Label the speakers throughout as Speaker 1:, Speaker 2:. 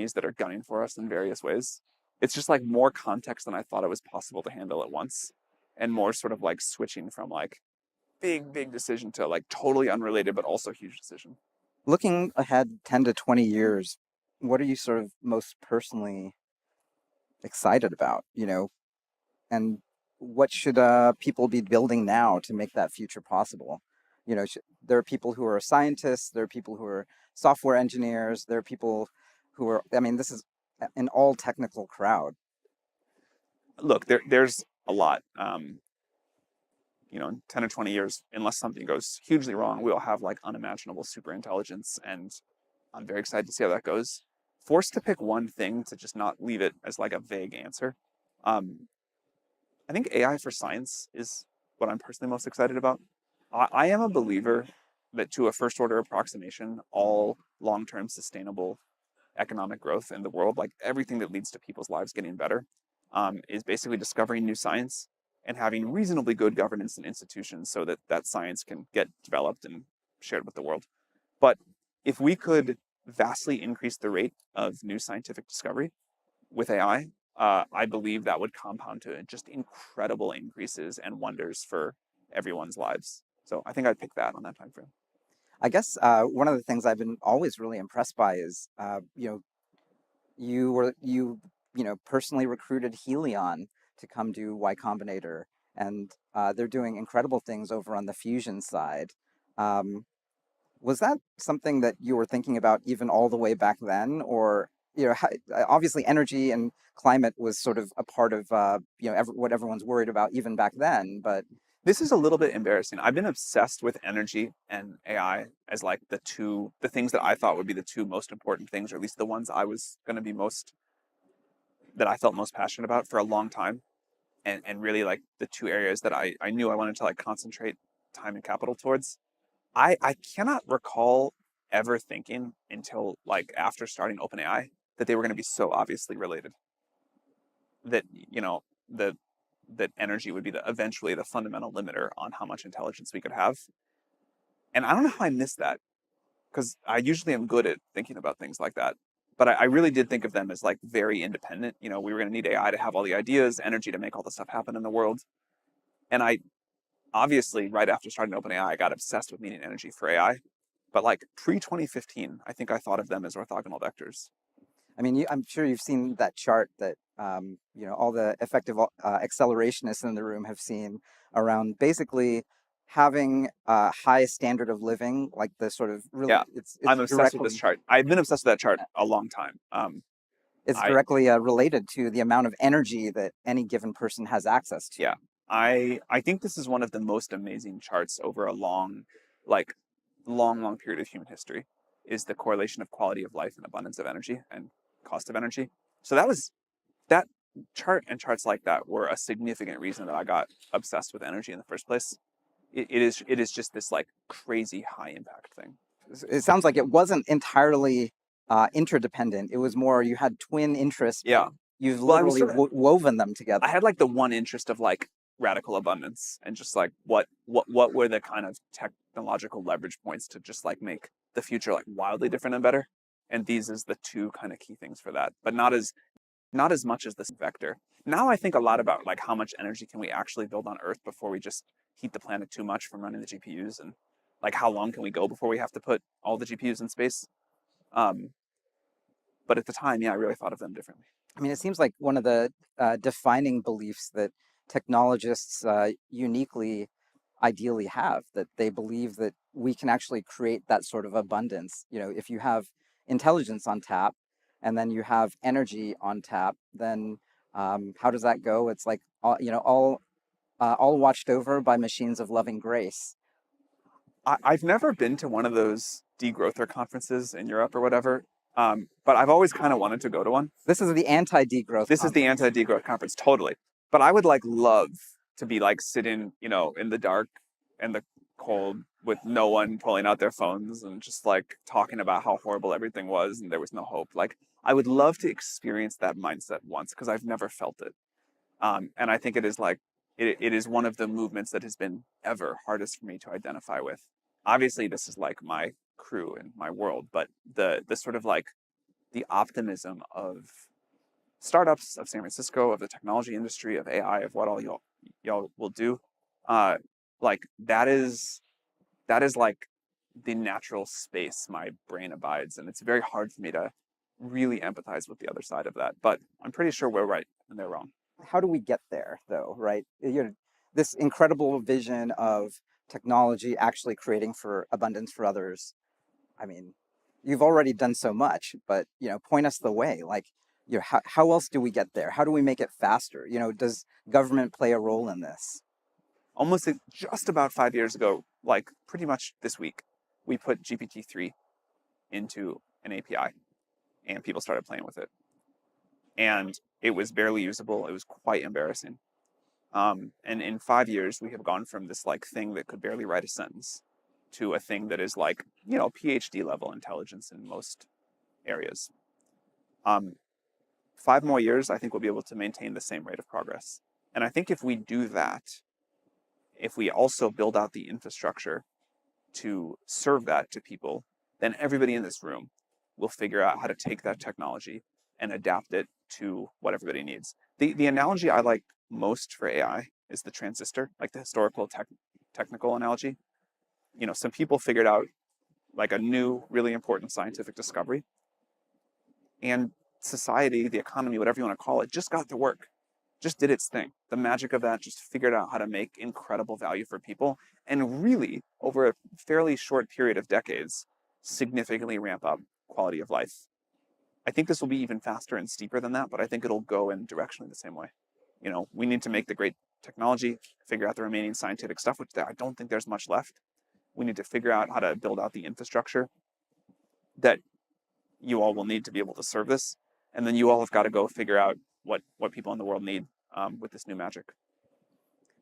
Speaker 1: companies that are gunning for us in various ways. It's just like more context than I thought it was possible to handle at once, and more sort of like switching from like big decision to like totally unrelated but also huge decision.
Speaker 2: Looking ahead 10 to 20 years, what are you sort of most personally excited about, and what should people be building now to make that future possible? There are people who are scientists, there are people who are software engineers, there are people who are, I mean, this is an all technical crowd.
Speaker 1: Look, there's a lot. In 10 or 20 years, unless something goes hugely wrong, we'll have like unimaginable superintelligence, and I'm very excited to see how that goes. Forced to pick one thing to just not leave it as like a vague answer. Um, I think AI for science is what I'm personally most excited about. I am a believer that to a first order approximation, all long-term sustainable economic growth in the world, like everything that leads to people's lives getting better, is basically discovering new science and having reasonably good governance and institutions so that that science can get developed and shared with the world. But if we could vastly increase the rate of new scientific discovery with AI, I believe that would compound to just incredible increases and wonders for everyone's lives. So I think I'd pick that on that time frame.
Speaker 2: I guess one of the things I've been always really impressed by is, you personally recruited Helion to come do Y Combinator, and they're doing incredible things over on the fusion side. Um, was that something that you were thinking about even all the way back then, or obviously energy and climate was sort of a part of what everyone's worried about even back then, but
Speaker 1: This is a little bit embarrassing. I've been obsessed with energy and AI as like the things that I thought would be the two most important things, or at least the ones I was going to be that I felt most passionate about for a long time. And really like the two areas that I knew I wanted to like concentrate time and capital towards. I cannot recall ever thinking until like after starting OpenAI that they were going to be so obviously related. That, the that energy would be eventually the fundamental limiter on how much intelligence we could have. And I don't know how I missed that, because I usually am good at thinking about things like that. But I really did think of them as like very independent. We were going to need AI to have all the ideas, energy to make all the stuff happen in the world. And I obviously, right after starting OpenAI, I got obsessed with needing energy for AI. But like pre 2015, I think I thought of them as orthogonal vectors.
Speaker 2: I mean, I'm sure you've seen that chart that all the effective accelerationists in the room have seen around basically having a high standard of living, like the sort of really,
Speaker 1: Yeah,
Speaker 2: it's
Speaker 1: I'm obsessed with this chart. I've been obsessed with that chart a long time.
Speaker 2: it's
Speaker 1: I
Speaker 2: directly related to the amount of energy that any given person has access to.
Speaker 1: Yeah, I think this is one of the most amazing charts over a like long period of human history, is the correlation of quality of life and abundance of energy and cost of energy. So that chart and charts like that were a significant reason that I got obsessed with energy in the first place. It is just this like crazy high impact thing.
Speaker 2: It sounds like it wasn't entirely interdependent. It was more you had twin interests.
Speaker 1: Yeah.
Speaker 2: You've
Speaker 1: Well, I was
Speaker 2: literally woven them together.
Speaker 1: I had like the one interest of like radical abundance and just like what were the kind of technological leverage points to just like make the future like wildly different and better. And these is the two kind of key things for that, but not as much as this vector. Now I think a lot about like how much energy can we actually build on Earth before we just heat the planet too much from running the GPUs, and like how long can we go before we have to put all the GPUs in space. Um, but at the time, yeah, I really thought of them differently.
Speaker 2: I mean, it seems like one of the defining beliefs that technologists uniquely, ideally have, that they believe that we can actually create that sort of abundance. If you have intelligence on tap and then you have energy on tap, then how does that go? It's like, all watched over by machines of loving grace.
Speaker 1: I've never been to one of those degrowther conferences in Europe or whatever, but I've always kind of wanted to go to one.
Speaker 2: This is the anti-degrowth
Speaker 1: This is the anti-degrowth conference, totally. But I would like love to be like sitting, in the dark and the cold with no one pulling out their phones and just like talking about how horrible everything was and there was no hope. Like I would love to experience that mindset once, because I've never felt it. And I think it is like it is one of the movements that has been ever hardest for me to identify with. Obviously, this is like my crew and my world, but the sort of like the optimism of startups, of San Francisco, of the technology industry, of AI, of what all y'all will do, uh, like that is like the natural space my brain abides, and it's very hard for me to really empathize with the other side of that. But I'm pretty sure we're right and they're wrong.
Speaker 2: How do we get there, though, right? This incredible vision of technology actually creating for abundance for others. I mean, you've already done so much, but point us the way. Like, how else do we get there? How do we make it faster? Does government play a role in this?
Speaker 1: Almost just about 5 years ago, like pretty much this week, we put GPT-3 into an API and people started playing with it. And it was barely usable. It was quite embarrassing. And in 5 years, we have gone from this like thing that could barely write a sentence to a thing that is like, PhD level intelligence in most areas. 5 more years, I think we'll be able to maintain the same rate of progress. And I think if we do that, if we also build out the infrastructure to serve that to people, then everybody in this room will figure out how to take that technology and adapt it to what everybody needs. The analogy I like most for AI is the transistor, like the historical technical analogy. Some people figured out like a new, really important scientific discovery, and society, the economy, whatever you want to call it, just got to work, just did its thing. The magic of that just figured out how to make incredible value for people and really, over a fairly short period of decades, significantly ramp up quality of life. I think this will be even faster and steeper than that, but I think it'll go in directionally the same way. We need to make the great technology, figure out the remaining scientific stuff, which I don't think there's much left. We need to figure out how to build out the infrastructure that you all will need to be able to serve this. And then you all have got to go figure out what people in the world need with this new magic.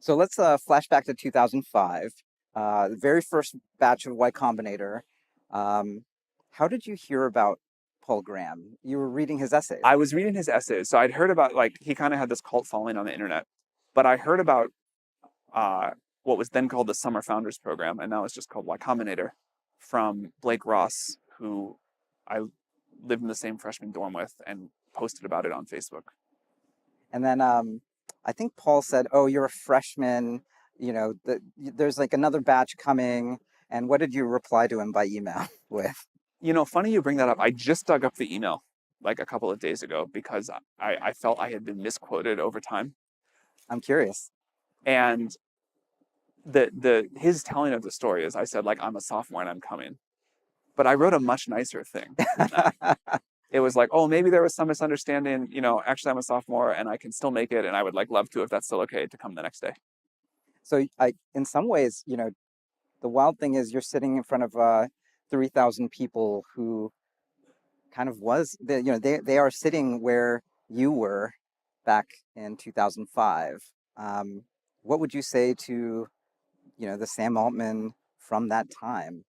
Speaker 2: So let's flash back to 2005, the very first batch of Y Combinator. How did you hear about Paul Graham? You were reading his essays.
Speaker 1: I was reading his essays. So I'd heard about, like, he kind of had this cult following on the internet. But I heard about what was then called the Summer Founders Program, and now it's just called Y Combinator, from Blake Ross, who I lived in the same freshman dorm with and posted about it on Facebook.
Speaker 2: And then I think Paul said, "Oh, you're a freshman. There's like another batch coming." And what did you reply to him by email with?
Speaker 1: Funny you bring that up. I just dug up the email like a couple of days ago because I felt I had been misquoted over time.
Speaker 2: I'm curious.
Speaker 1: And his telling of the story is, I said, like, I'm a sophomore and I'm coming. But I wrote a much nicer thing than that. It was like, oh, maybe there was some misunderstanding. Actually, I'm a sophomore and I can still make it, and I would like love to, if that's still okay, to come the next day.
Speaker 2: So in some ways, the wild thing is you're sitting in front of 3,000 people who kind of they are sitting where you were back in 2005. What would you say to, the Sam Altman from that time?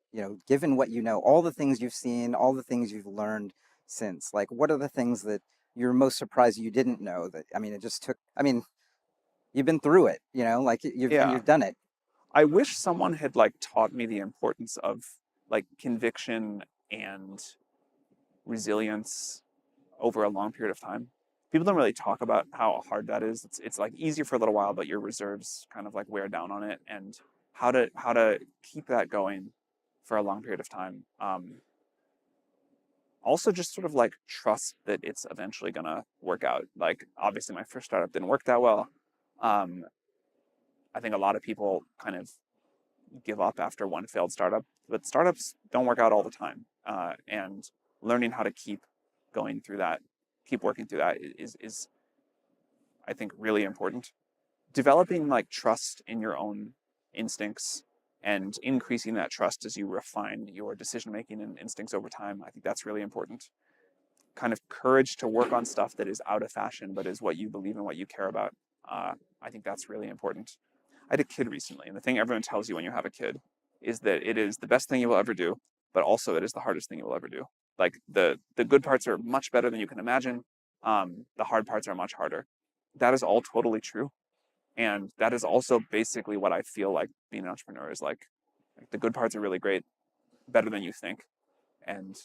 Speaker 2: Given what all the things you've seen, all the things you've learned since, like, what are the things that you're most surprised you didn't know that, it just took, you've been through it, like
Speaker 1: Yeah.
Speaker 2: you've done it.
Speaker 1: I wish someone had like taught me the importance of like conviction and resilience over a long period of time. People don't really talk about how hard that is. It's like easier for a little while, but your reserves kind of like wear down on it, and how to keep that going for a long period of time. Also, just sort of like trust that it's eventually gonna work out. Like, obviously, my first startup didn't work that well. Um, I think a lot of people kind of give up after one failed startup, but startups don't work out all the time. And learning how to keep going through that, keep working through that is I think really important. Developing like trust in your own instincts and increasing that trust as you refine your decision making and instincts over time, I think that's really important. Kind of courage to work on stuff that is out of fashion, but is what you believe and what you care about. I think that's really important. I had a kid recently, and the thing everyone tells you when you have a kid is that it is the best thing you will ever do, but also it is the hardest thing you will ever do. Like, the good parts are much better than you can imagine. The hard parts are much harder. That is all totally true. And that is also basically what I feel like being an entrepreneur is like. The good parts are really great, better than you think. And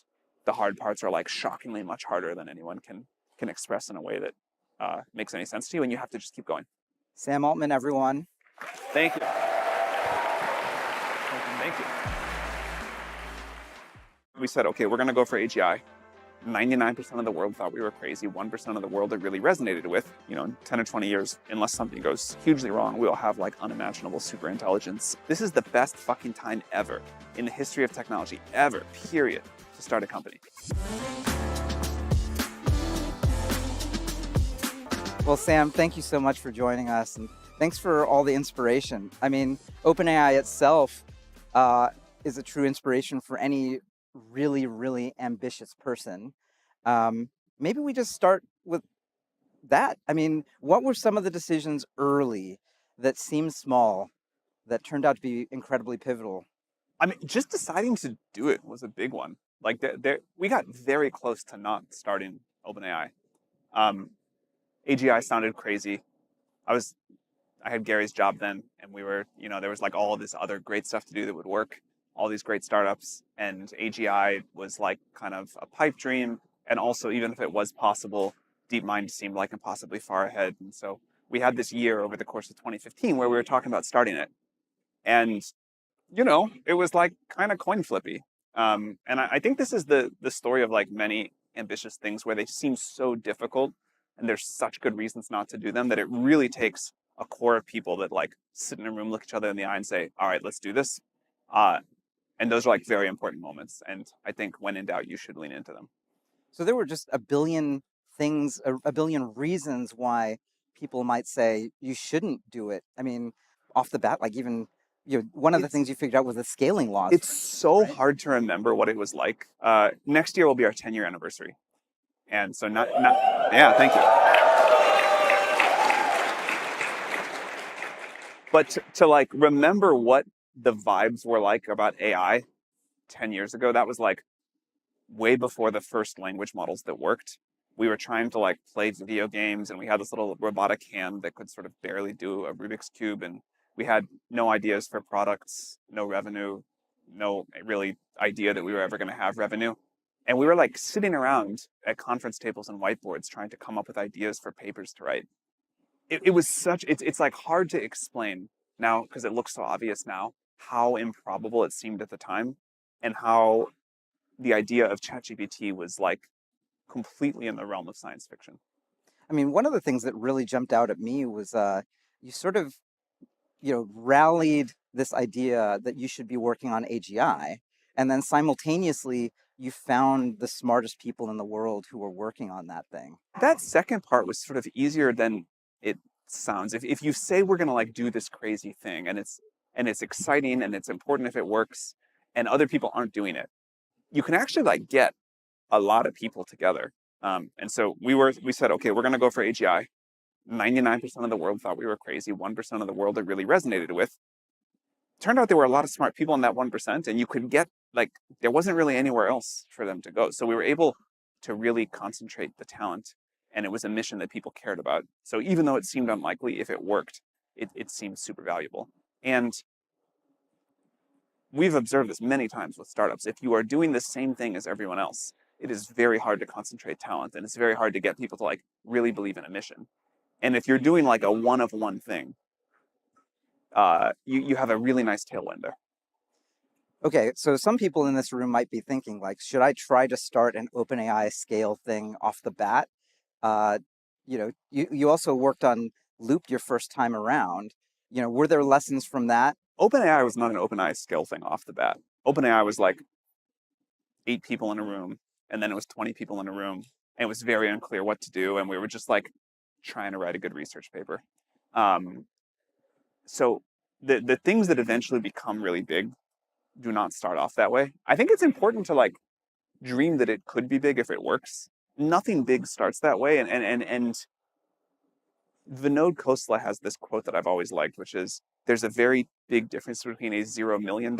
Speaker 1: the hard parts are like shockingly much harder than anyone can express in a way that makes any sense to you, and you have to just keep going.
Speaker 2: Sam Altman, everyone.
Speaker 1: Thank you. Thank you. We said, okay, we're going to go for AGI. 99% of the world thought we were crazy. 1% of the world it really resonated with. In 10 or 20 years, unless something goes hugely wrong, we'll have like unimaginable superintelligence. This is the best fucking time ever in the history of technology, ever, period, to start a company.
Speaker 2: Well, Sam, thank you so much for joining us, and thanks for all the inspiration. I mean, OpenAI itself is a true inspiration for any really, really ambitious person. Maybe we just start with that. I mean, what were some of the decisions early that seemed small that turned out to be incredibly pivotal?
Speaker 1: I mean, just deciding to do it was a big one. Like, we got very close to not starting OpenAI. AGI sounded crazy. I had Gary's job then, and we were, there was like all of this other great stuff to do that would work, all these great startups, and AGI was like kind of a pipe dream. And also, even if it was possible, DeepMind seemed like impossibly far ahead. And so we had this year over the course of 2015 where we were talking about starting it. And, it was like kind of coin flippy. And I think this is the story of like many ambitious things where they seem so difficult and there's such good reasons not to do them that it really takes a core of people that like sit in a room, look each other in the eye and say, all right, let's do this. And those are like very important moments. And I think when in doubt, you should lean into them.
Speaker 2: So there were just a billion things, a billion reasons why people might say you shouldn't do it. I mean, off the bat, like even, one of the things you figured out was the scaling laws.
Speaker 1: It's so hard to remember what it was like. Next year will be our 10-year anniversary. And so yeah, thank you. But to like remember what the vibes were like about AI 10 years ago, that was like way before the first language models that worked. We were trying to like play video games, and we had this little robotic hand that could sort of barely do a Rubik's Cube, and we had no ideas for products, no revenue, no really idea that we were ever going to have revenue. And we were like sitting around at conference tables and whiteboards trying to come up with ideas for papers to write. It was it's like hard to explain now because it looks so obvious now how improbable it seemed at the time, and how the idea of ChatGPT was like completely in the realm of science fiction.
Speaker 2: I mean, one of the things that really jumped out at me was you sort of, rallied this idea that you should be working on AGI, and then simultaneously you found the smartest people in the world who were working on that thing.
Speaker 1: That second part was sort of easier than it sounds. If you say we're gonna like do this crazy thing and it's exciting and it's important if it works, and other people aren't doing it, you can actually like get a lot of people together. And so we said, okay, we're gonna go for AGI. 99% of the world thought we were crazy. 1% of the world it really resonated with. Turned out there were a lot of smart people in that 1%, and you could get like, there wasn't really anywhere else for them to go. So we were able to really concentrate the talent, and it was a mission that people cared about. So even though it seemed unlikely, if it worked, it seemed super valuable. And we've observed this many times with startups. If you are doing the same thing as everyone else, it is very hard to concentrate talent, and it's very hard to get people to like really believe in a mission. And if you're doing like a one of one thing, you have a really nice tailwind there.
Speaker 2: Okay, so some people in this room might be thinking, like, should I try to start an OpenAI scale thing off the bat? You also worked on Loop your first time around. Were there lessons from that?
Speaker 1: OpenAI was not an OpenAI scale thing off the bat. OpenAI was like 8 people in a room, and then it was 20 people in a room, and it was very unclear what to do, and we were just like trying to write a good research paper. So the things that eventually become really big do not start off that way. I think it's important to like dream that it could be big if it works. Nothing big starts that way, and Vinod Khosla has this quote that I've always liked, which is, there's a very big difference between a $0 million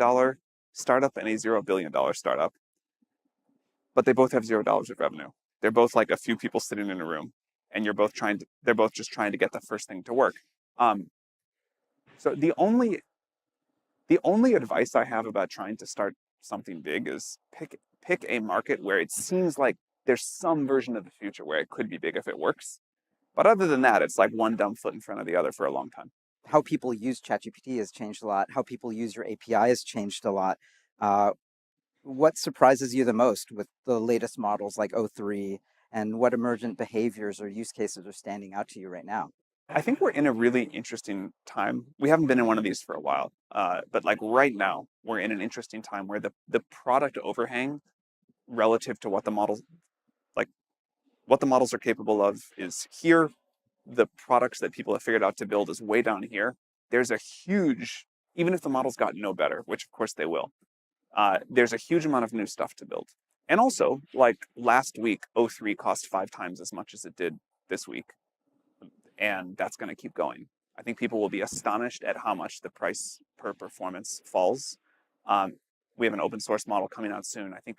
Speaker 1: startup and a $0 billion startup, but they both have $0 of revenue. They're both like a few people sitting in a room, and they're both just trying to get the first thing to work. So the only advice I have about trying to start something big is pick pick a market where it seems like there's some version of the future where it could be big if it works. But other than that, it's like one dumb foot in front of the other for a long time.
Speaker 2: How people use ChatGPT has changed a lot. How people use your API has changed a lot. Uh, what surprises you the most with the latest models like O3, and what emergent behaviors or use cases are standing out to you right now?
Speaker 1: I think we're in a really interesting time. We haven't been in one of these for a while, but like right now, we're in an interesting time where the product overhang relative to what the models like what the models are capable of is here. The products that people have figured out to build is way down here. There's a huge, even if the models got no better, which of course they will, there's a huge amount of new stuff to build. And also, like last week, O3 cost 5 times as much as it did this week. And that's going to keep going. I think people will be astonished at how much the price per performance falls. Um, we have an open source model coming out soon. I think